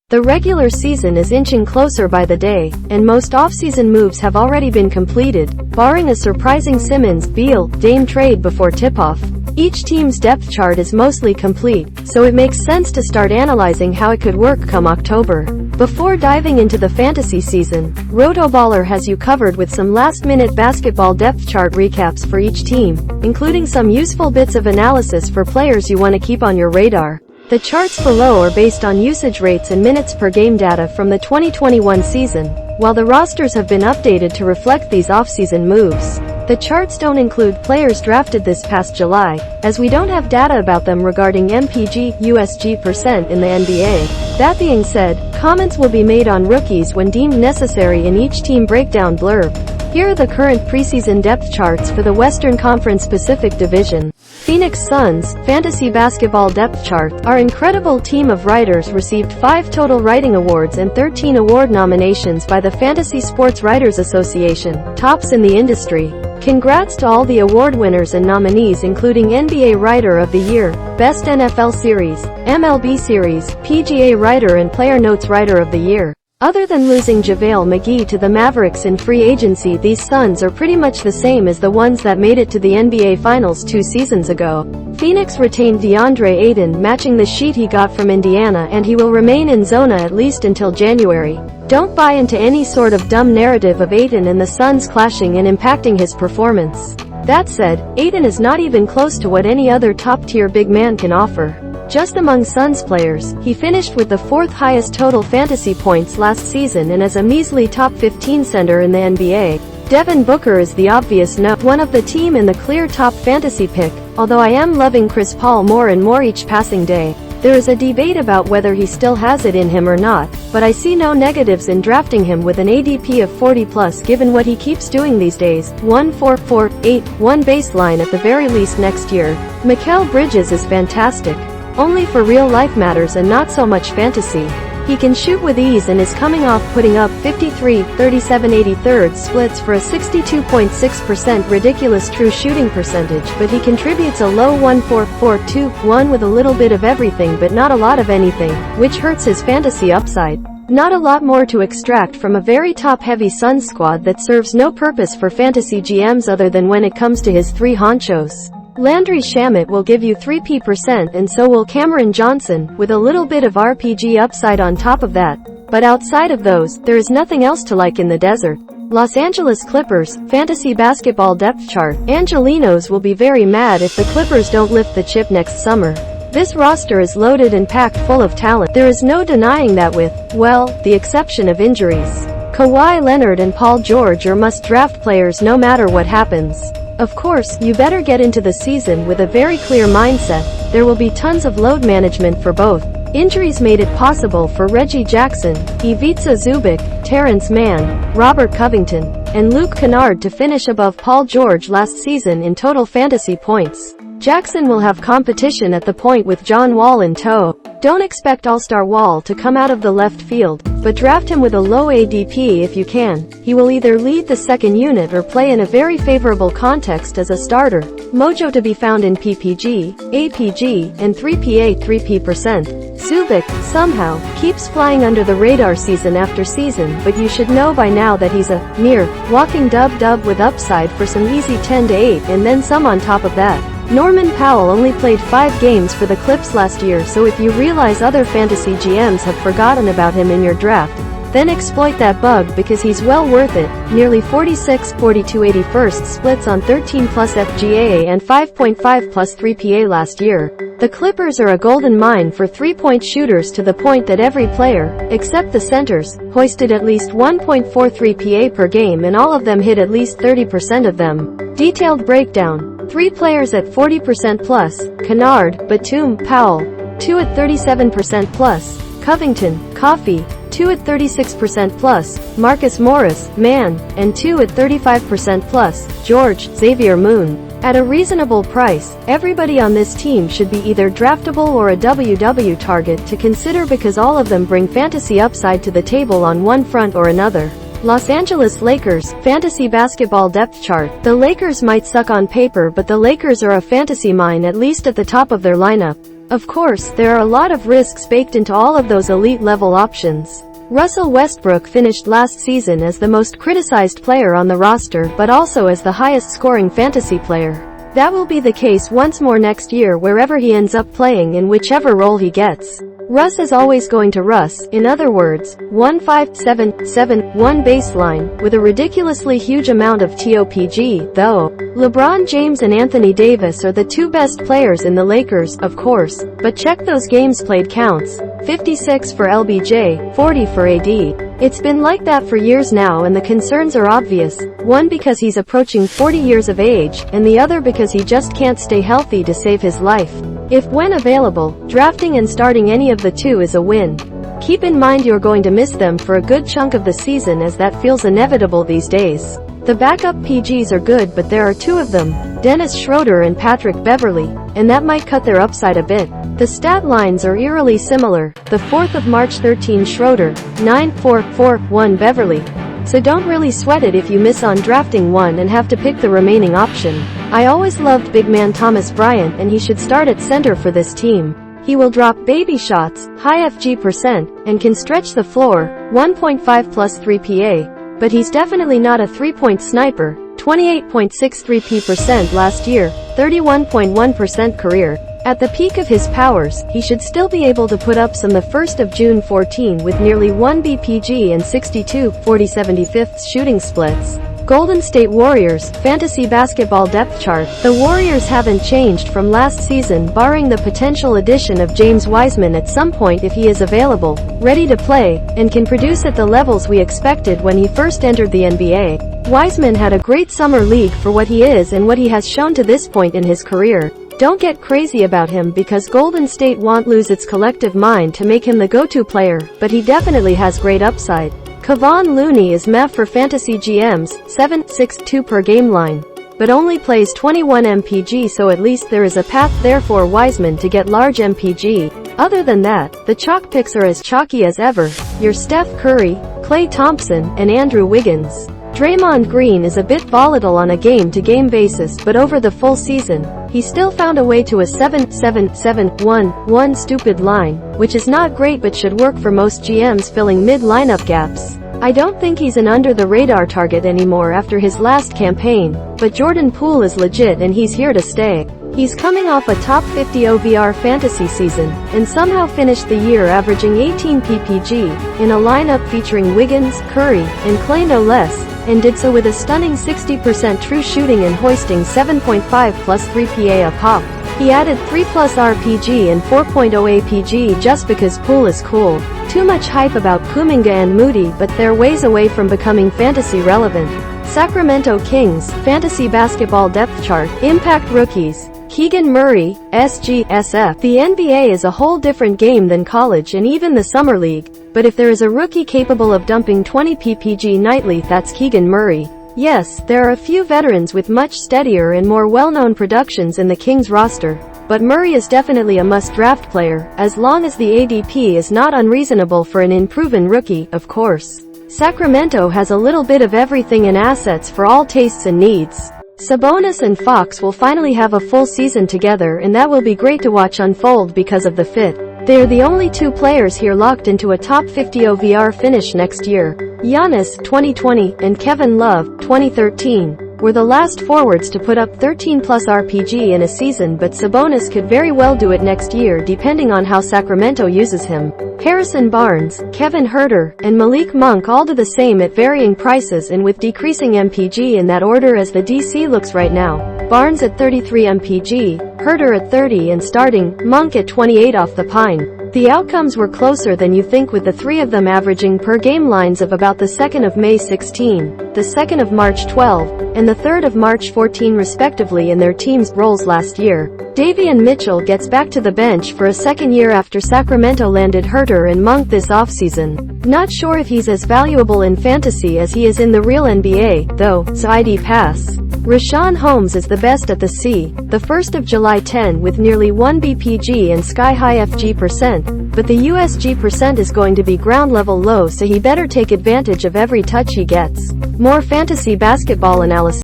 The regular season is inching closer by the day, and most offseason moves have already been completed, barring a surprising Simmons, Beal, Dame trade before tip-off. Each team's depth chart is mostly complete, so it makes sense to start analyzing how it could work come October. Before diving into the fantasy season, RotoBaller has you covered with some last-minute basketball depth chart recaps for each team, including some useful bits of analysis for players you want to keep on your radar. The charts below are based on usage rates and minutes per game data from the 2021 season, while the rosters have been updated to reflect these off-season moves. The charts don't include players drafted this past July, as we don't have data about them regarding MPG, USG % in the NBA. That being said, comments will be made on rookies when deemed necessary in each team breakdown blurb. Here are the current preseason depth charts for the Western Conference Pacific Division. Phoenix Suns, Fantasy Basketball Depth Chart. Our incredible team of writers received 5 total writing awards and 13 award nominations by the Fantasy Sports Writers Association, tops in the industry. Congrats to all the award winners and nominees, including NBA Writer of the Year, Best NFL Series, MLB Series, PGA Writer and Player Notes Writer of the Year. Other than losing JaVale McGee to the Mavericks in free agency, these Suns are pretty much the same as the ones that made it to the NBA Finals 2 seasons ago. Phoenix retained Deandre Ayton, matching the sheet he got from Indiana, and he will remain in Zona at least until January. Don't buy into any sort of dumb narrative of Ayton and the Suns clashing and impacting his performance. That said, Ayton is not even close to what any other top-tier big man can offer. Just among Suns players, he finished with the 4th highest total fantasy points last season and as a measly top 15 center in the NBA. Devin Booker is the obvious one of the team and the clear top fantasy pick, although I am loving Chris Paul more and more each passing day. There is a debate about whether he still has it in him or not, but I see no negatives in drafting him with an ADP of 40+ given what he keeps doing these days. 1-4-4-8, 1 baseline at the very least next year. Mikal Bridges is fantastic. Only for real-life matters and not so much fantasy. He can shoot with ease and is coming off putting up 53, 37, 83 splits for a 62.6% ridiculous true shooting percentage, but he contributes a low 1-4-4-2-1 with a little bit of everything but not a lot of anything, which hurts his fantasy upside. Not a lot more to extract from a very top-heavy Suns squad that serves no purpose for fantasy GMs other than when it comes to his 3 honchos. Landry Shamet will give you 3% and so will Cameron Johnson, with a little bit of RPG upside on top of that. But outside of those, there is nothing else to like in the desert. Los Angeles Clippers, Fantasy Basketball Depth Chart. Angelenos will be very mad if the Clippers don't lift the chip next summer. This roster is loaded and packed full of talent. There is no denying that with, well, the exception of injuries. Kawhi Leonard and Paul George are must-draft players no matter what happens. Of course, you better get into the season with a very clear mindset. There will be tons of load management for both. Injuries made it possible for Reggie Jackson, Ivica Zubac, Terance Mann, Robert Covington, and Luke Kennard to finish above Paul George last season in total fantasy points. Jackson will have competition at the point with John Wall in tow. Don't expect All-Star Wall to come out of the left field, but draft him with a low ADP if you can. He will either lead the second unit or play in a very favorable context as a starter. Mojo to be found in PPG, APG, and 3PA 3P%. Zubac, somehow, keeps flying under the radar season after season, but you should know by now that he's a mere walking dub with upside for some easy 10-8 and then some on top of that. Norman Powell only played 5 games for the Clips last year, so if you realize other fantasy GMs have forgotten about him in your draft, then exploit that bug because he's well worth it. Nearly 46, 42, 81st splits on 13+ FGAA and 5.5+ 3PA last year. The Clippers are a golden mine for 3-point shooters to the point that every player, except the centers, hoisted at least 1.43 PA per game and all of them hit at least 30% of them. Detailed breakdown. 3 players at 40% plus, Kennard, Batum, Powell, 2 at 37% plus, Covington, Coffey, 2 at 36% plus, Marcus Morris, Mann, and 2 at 35% plus, George, Xavier Moon. At a reasonable price, everybody on this team should be either draftable or a WW target to consider because all of them bring fantasy upside to the table on one front or another. Los Angeles Lakers, Fantasy Basketball Depth Chart. The Lakers might suck on paper, but the Lakers are a fantasy mine at least at the top of their lineup. Of course, there are a lot of risks baked into all of those elite-level options. Russell Westbrook finished last season as the most criticized player on the roster but also as the highest-scoring fantasy player. That will be the case once more next year wherever he ends up playing in whichever role he gets. Russ is always going to Russ, in other words, 1-5-7-7-1 baseline, with a ridiculously huge amount of TOPG, though. LeBron James and Anthony Davis are the two best players in the Lakers, of course, but check those games played counts. 56 for LBJ, 40 for AD. It's been like that for years now and the concerns are obvious, one because he's approaching 40 years of age, and the other because he just can't stay healthy to save his life. If when available, drafting and starting any of the two is a win. Keep in mind you're going to miss them for a good chunk of the season as that feels inevitable these days. The backup PGs are good but there are two of them, Dennis Schroeder and Patrick Beverley, and that might cut their upside a bit. The stat lines are eerily similar, the 4th of March 13 Schroeder, 9-4-4-1 Beverley. So don't really sweat it if you miss on drafting one and have to pick the remaining option. I always loved big man Thomas Bryant and he should start at center for this team. He will drop baby shots, high FG%, and can stretch the floor, 1.5 plus 3 PA. But he's definitely not a three-point sniper, 28.63% last year, 31.1% career. At the peak of his powers, he should still be able to put up some the 1st of June 14 with nearly 1 BPG and 62/40/75 shooting splits. Golden State Warriors, Fantasy Basketball Depth Chart. The Warriors haven't changed from last season barring the potential addition of James Wiseman at some point if he is available, ready to play, and can produce at the levels we expected when he first entered the NBA. Wiseman had a great summer league for what he is and what he has shown to this point in his career. Don't get crazy about him because Golden State won't lose its collective mind to make him the go-to player, but he definitely has great upside. Kevon Looney is meh for fantasy GMs, 7.62 per game line, but only plays 21 MPG, so at least there is a path there for Wiseman to get large MPG. Other than that, the chalk picks are as chalky as ever. Your Steph Curry, Klay Thompson, and Andrew Wiggins. Draymond Green is a bit volatile on a game-to-game basis, but over the full season, he still found a way to a 7-7-7-1-1 stupid line, which is not great but should work for most GMs filling mid-lineup gaps. I don't think he's an under-the-radar target anymore after his last campaign, but Jordan Poole is legit and he's here to stay. He's coming off a top 50 OVR fantasy season, and somehow finished the year averaging 18 PPG, in a lineup featuring Wiggins, Curry, and Klay no less, and did so with a stunning 60% true shooting and hoisting 7.5 plus 3 PA a pop. He added 3 plus RPG and 4.0 APG just because Poole is cool. Too much hype about Kuminga and Moody, but they're ways away from becoming fantasy relevant. Sacramento Kings, Fantasy Basketball Depth Chart, Impact Rookies. Keegan Murray, SGSF. The NBA is a whole different game than college and even the summer league, but if there is a rookie capable of dumping 20 PPG nightly, that's Keegan Murray. Yes, there are a few veterans with much steadier and more well-known productions in the Kings roster, but Murray is definitely a must-draft player, as long as the ADP is not unreasonable for an unproven rookie, of course. Sacramento has a little bit of everything in assets for all tastes and needs. Sabonis and Fox will finally have a full season together and that will be great to watch unfold because of the fit. They are the only two players here locked into a top 50 OVR finish next year. Giannis, 2020, and Kevin Love, 2013, were the last forwards to put up 13 plus RPG in a season, but Sabonis could very well do it next year depending on how Sacramento uses him. Harrison Barnes, Kevin Huerter, and Malik Monk all do the same at varying prices and with decreasing MPG in that order as the DC looks right now. Barnes at 33 MPG, Huerter at 30 and starting, Monk at 28 off the pine. The outcomes were closer than you think with the three of them averaging per game lines of about the 2nd of May 16, the 2nd of March 12, and the 3rd of March 14 respectively in their teams' roles last year. Davion Mitchell gets back to the bench for a second year after Sacramento landed Huerter and Monk this offseason. Not sure if he's as valuable in fantasy as he is in the real NBA, though, so ID pass. Rashawn Holmes is the best at the C, the 1st of July 10 with nearly 1 BPG and sky-high FG%, but the USG% is going to be ground-level low, so he better take advantage of every touch he gets. More fantasy basketball analysis.